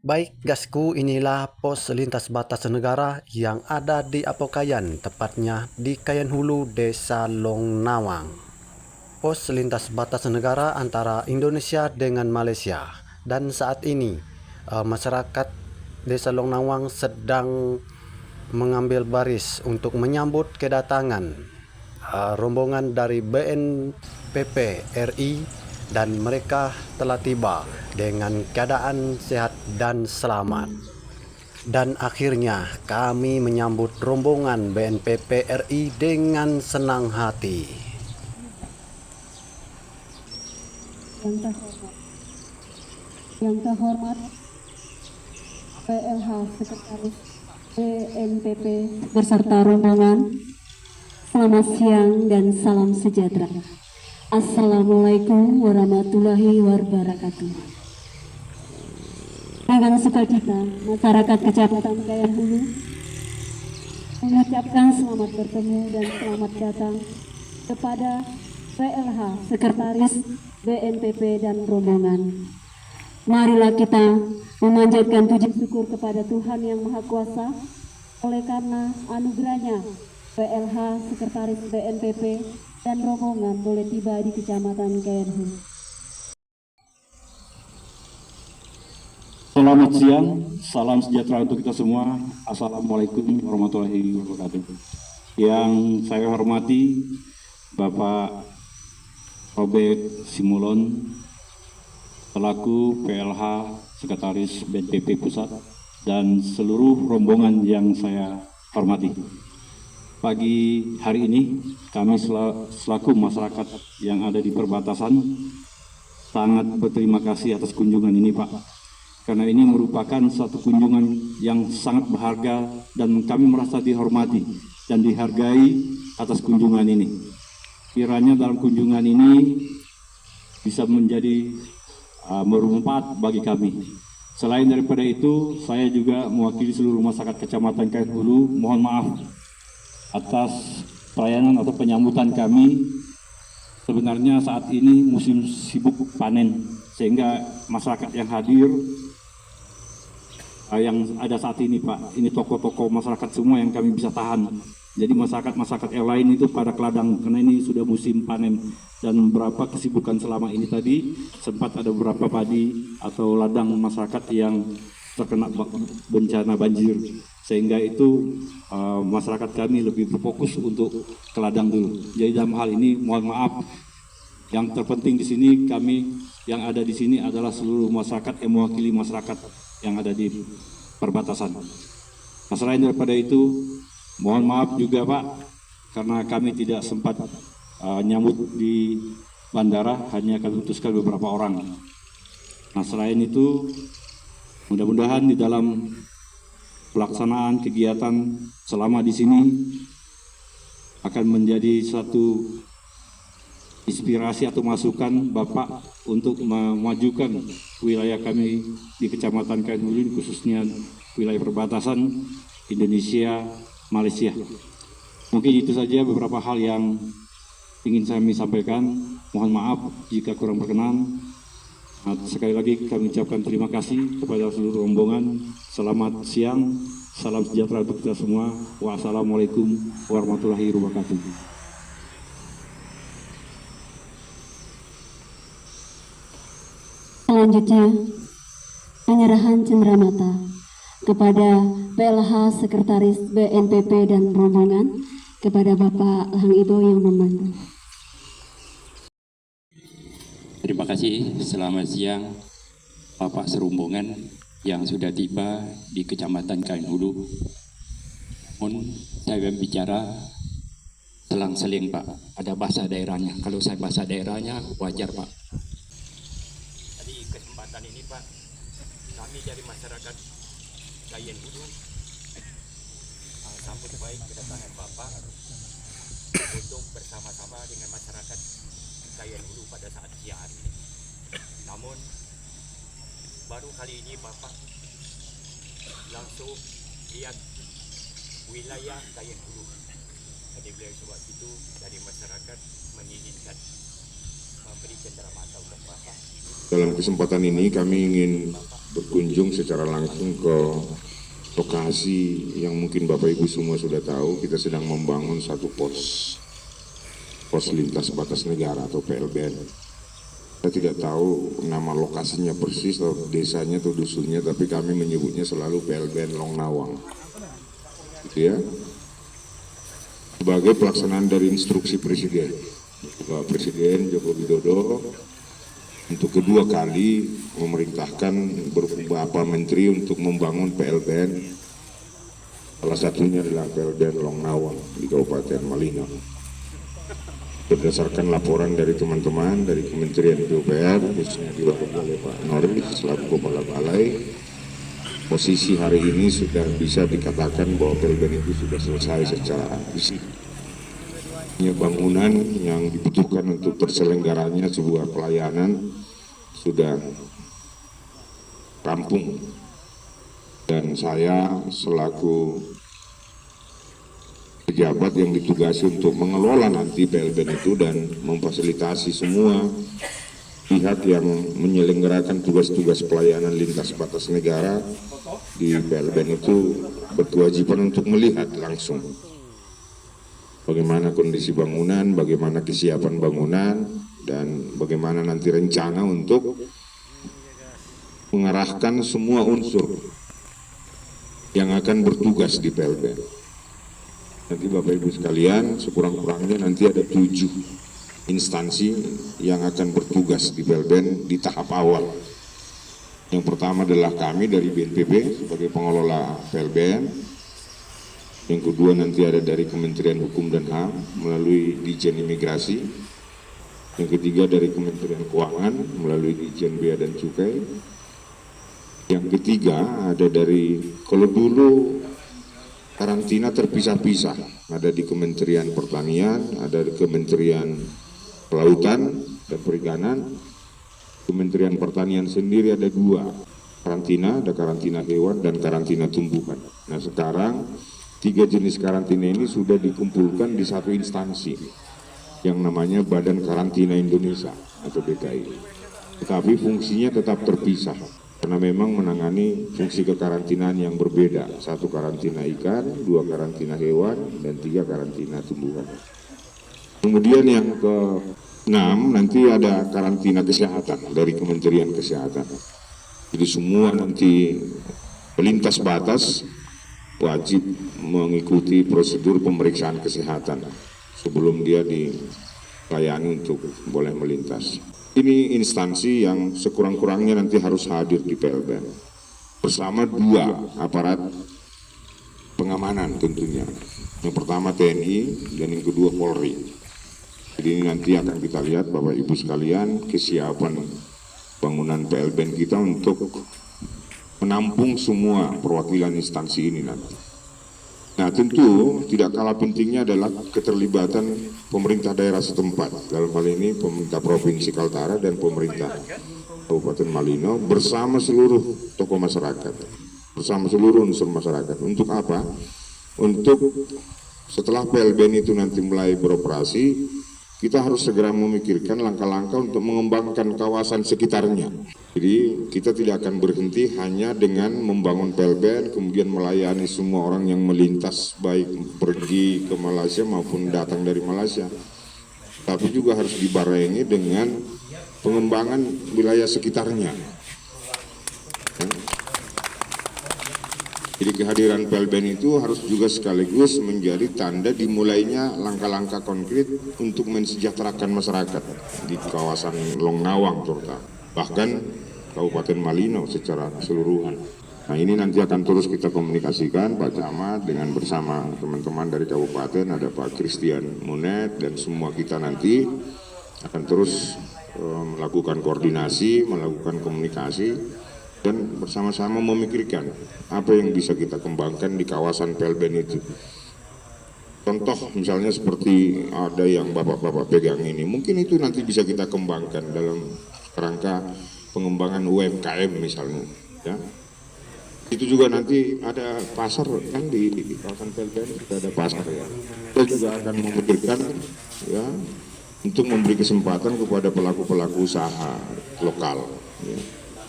Baik, gasku, inilah pos lintas batas negara yang ada di Apokayan, tepatnya di Kayan Hulu, Desa Longnawang. Pos lintas batas negara antara Indonesia dengan Malaysia. Dan saat ini masyarakat Desa Longnawang sedang mengambil baris untuk menyambut kedatangan rombongan dari BNPP RI, dan mereka telah tiba dengan keadaan sehat dan selamat. Dan akhirnya kami menyambut rombongan BNPP RI dengan senang hati. Yang terhormat PLH Sekretaris BNPP beserta rombongan, selamat siang dan salam sejahtera. Assalamualaikum warahmatullahi wabarakatuh. Dengan sukacita, masyarakat Kecamatan Kayan Hulu mengucapkan selamat bertemu dan selamat datang kepada PLH Sekretaris BNPP dan rombongan. Marilah kita memanjatkan puji syukur kepada Tuhan Yang Maha Kuasa oleh karena anugerahnya PLH Sekretaris BNPP dan rombongan boleh tiba di Kecamatan Kayan Hulu. Selamat siang, salam sejahtera untuk kita semua. Assalamualaikum warahmatullahi wabarakatuh. Yang saya hormati Bapak Robert Simulon, selaku PLH Sekretaris BNPP Pusat, dan seluruh rombongan yang saya hormati. Pagi hari ini kami selaku masyarakat yang ada di perbatasan sangat berterima kasih atas kunjungan ini, Pak. Karena ini merupakan satu kunjungan yang sangat berharga dan kami merasa dihormati dan dihargai atas kunjungan ini. Kiranya dalam kunjungan ini bisa menjadi bermanfaat bagi kami. Selain daripada itu, saya juga mewakili seluruh masyarakat Kecamatan Kayan Hulu mohon maaf atas pelayanan atau penyambutan kami. Sebenarnya saat ini musim sibuk panen, sehingga masyarakat yang hadir yang ada saat ini, Pak, ini toko-toko masyarakat semua yang kami bisa tahan. Jadi masyarakat yang lain itu pada ke ladang karena ini sudah musim panen, dan beberapa kesibukan selama ini tadi sempat ada beberapa padi atau ladang masyarakat yang terkena bencana banjir, sehingga itu masyarakat kami lebih berfokus untuk ke ladang dulu. Jadi dalam hal ini mohon maaf. Yang terpenting di sini kami yang ada di sini adalah seluruh masyarakat yang mewakili masyarakat yang ada di perbatasan. Nah, selain daripada itu, mohon maaf juga, Pak, karena kami tidak sempat nyambut di bandara, hanya kami utuskan beberapa orang. Nah, selain itu, mudah-mudahan di dalam pelaksanaan kegiatan selama di sini akan menjadi satu inspirasi atau masukan Bapak untuk memajukan wilayah kami di Kecamatan Kayan Hulu, khususnya wilayah perbatasan Indonesia Malaysia. Mungkin itu saja beberapa hal yang ingin kami sampaikan. Mohon maaf jika kurang berkenan. Sekali lagi kami ucapkan terima kasih kepada seluruh rombongan. Selamat siang, salam sejahtera untuk kita semua. Wassalamualaikum warahmatullahi wabarakatuh. Selanjutnya, penyerahan cenderamata kepada PLH Sekretaris BNPP dan rombongan kepada Bapak Hang Ibo yang membantu. Terima kasih, selamat siang Bapak serombongan yang sudah tiba di Kecamatan Kayan Hulu. Mohon saya bicara selang-seling, Pak, ada bahasa daerahnya. Kalau saya bahasa daerahnya wajar, Pak. Tadi kesempatan ini, Pak, kami dari masyarakat Kayan Hulu sambut baik kedatangan Bapak untuk bersama-sama dengan masyarakat Kayan Hulu pada saat siang ini. Namun baru kali ini Bapak langsung lihat wilayah Kayan Hulu. Jadi beliau sebab itu dari masyarakat mengizinkan Dalam kesempatan ini kami ingin berkunjung secara langsung ke lokasi yang mungkin Bapak Ibu semua sudah tahu. Kita sedang membangun satu pos lintas batas negara atau PLBN. Saya tidak tahu nama lokasinya persis atau desanya atau dusunnya, tapi kami menyebutnya selalu PLBN Long Nawang. Gitu ya. Sebagai pelaksanaan dari instruksi Presiden, Bapak Presiden Joko Widodo untuk kedua kali memerintahkan beberapa menteri untuk membangun PLBN. Salah satunya adalah PLBN Long Nawang di Kabupaten Malino. Berdasarkan laporan dari teman-teman dari Kementerian PUPR, khususnya diwakili oleh Pak Nori selaku Kepala Balai, posisi hari ini sudah bisa dikatakan bahwa PLBN itu sudah selesai secara fisik. Bangunan yang dibutuhkan untuk terselenggaranya sebuah pelayanan sudah rampung, dan saya selaku pejabat yang ditugasi untuk mengelola nanti PLBN itu dan memfasilitasi semua pihak yang menyelenggarakan tugas-tugas pelayanan lintas batas negara di PLBN itu berkewajiban untuk melihat langsung bagaimana kondisi bangunan, bagaimana kesiapan bangunan, dan bagaimana nanti rencana untuk mengarahkan semua unsur yang akan bertugas di PLBN. Nanti Bapak Ibu sekalian, sekurang-kurangnya nanti ada 7 instansi yang akan bertugas di PLBN di tahap awal. Yang pertama adalah kami dari BNPB sebagai pengelola PLBN. Yang kedua nanti ada dari Kementerian Hukum dan HAM melalui Ditjen Imigrasi. Yang ketiga dari Kementerian Keuangan melalui Ditjen Bea dan Cukai. Yang ketiga ada dari, kalau dulu karantina terpisah-pisah, ada di Kementerian Pertanian, ada di Kementerian Kelautan dan Perikanan. Kementerian Pertanian sendiri ada 2 karantina, ada karantina hewan dan karantina tumbuhan. Nah sekarang 3 jenis karantina ini sudah dikumpulkan di satu instansi yang namanya Badan Karantina Indonesia atau BKI. Tetapi fungsinya tetap terpisah karena memang menangani fungsi kekarantinaan yang berbeda. 1 karantina ikan, 2 karantina hewan, dan 3 karantina tumbuhan. Kemudian yang ke-6 nanti ada karantina kesehatan dari Kementerian Kesehatan. Jadi semua nanti pelintas batas wajib mengikuti prosedur pemeriksaan kesehatan sebelum dia dilayani untuk boleh melintas. Ini instansi yang sekurang-kurangnya nanti harus hadir di PLBN bersama 2 aparat pengamanan tentunya. Yang pertama TNI dan yang kedua Polri. Jadi ini nanti akan kita lihat Bapak Ibu sekalian kesiapan bangunan PLBN kita untuk menampung semua perwakilan instansi ini nanti. Nah tentu tidak kalah pentingnya adalah keterlibatan pemerintah daerah setempat. Dalam hal ini pemerintah Provinsi Kaltara dan pemerintah Kabupaten Malino bersama seluruh tokoh masyarakat, bersama seluruh unsur masyarakat. Untuk apa? Untuk setelah PLBN itu nanti mulai beroperasi, kita harus segera memikirkan langkah-langkah untuk mengembangkan kawasan sekitarnya. Jadi kita tidak akan berhenti hanya dengan membangun PLBN kemudian melayani semua orang yang melintas baik pergi ke Malaysia maupun datang dari Malaysia. Tapi juga harus dibarengi dengan pengembangan wilayah sekitarnya. Jadi kehadiran PLBN itu harus juga sekaligus menjadi tanda dimulainya langkah-langkah konkret untuk mensejahterakan masyarakat di kawasan Long Nawang terutama, bahkan Kabupaten Malino secara keseluruhan. Nah ini nanti akan terus kita komunikasikan Pak Camat dengan bersama teman-teman dari Kabupaten, ada Pak Christian Munet dan semua kita nanti akan terus melakukan koordinasi, melakukan komunikasi dan bersama-sama memikirkan apa yang bisa kita kembangkan di kawasan PLBN itu. Contoh misalnya seperti ada yang bapak-bapak pegang ini, mungkin itu nanti bisa kita kembangkan dalam kerangka pengembangan UMKM misalnya. Ya. Itu juga nanti ada pasar kan di kawasan PLBN, sudah ada pasar ya. Kita juga akan memikirkan ya untuk memberi kesempatan kepada pelaku-pelaku usaha lokal, ya,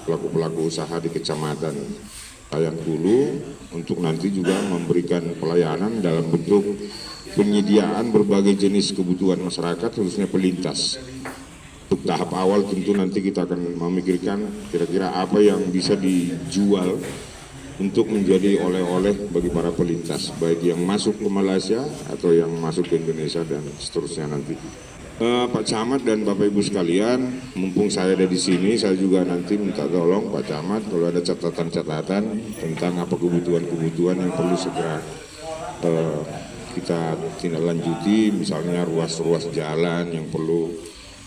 pelaku-pelaku usaha di kecamatan Kayan Hulu untuk nanti juga memberikan pelayanan dalam bentuk penyediaan berbagai jenis kebutuhan masyarakat khususnya pelintas. Untuk tahap awal tentu nanti kita akan memikirkan kira-kira apa yang bisa dijual untuk menjadi oleh-oleh bagi para pelintas, baik yang masuk ke Malaysia atau yang masuk ke Indonesia dan seterusnya nanti. Pak Camat dan Bapak Ibu sekalian, mumpung saya ada di sini, saya juga nanti minta tolong Pak Camat kalau ada catatan-catatan tentang apa kebutuhan-kebutuhan yang perlu segera kita tindak lanjuti, misalnya ruas-ruas jalan yang perlu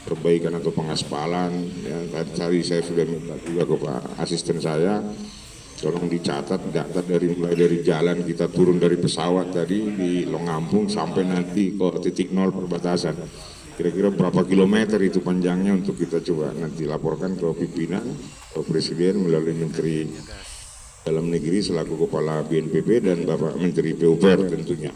perbaikan atau pengaspalan. Ya, tadi saya sudah minta juga ke Pak asisten saya, tolong dicatat data mulai dari jalan kita turun dari pesawat tadi di Longampung sampai nanti ke titik nol perbatasan. Kira-kira berapa kilometer itu panjangnya untuk kita coba nanti laporkan ke pimpinan, ke Presiden melalui Menteri Dalam Negeri selaku Kepala BNPB dan Bapak Menteri PUPR tentunya.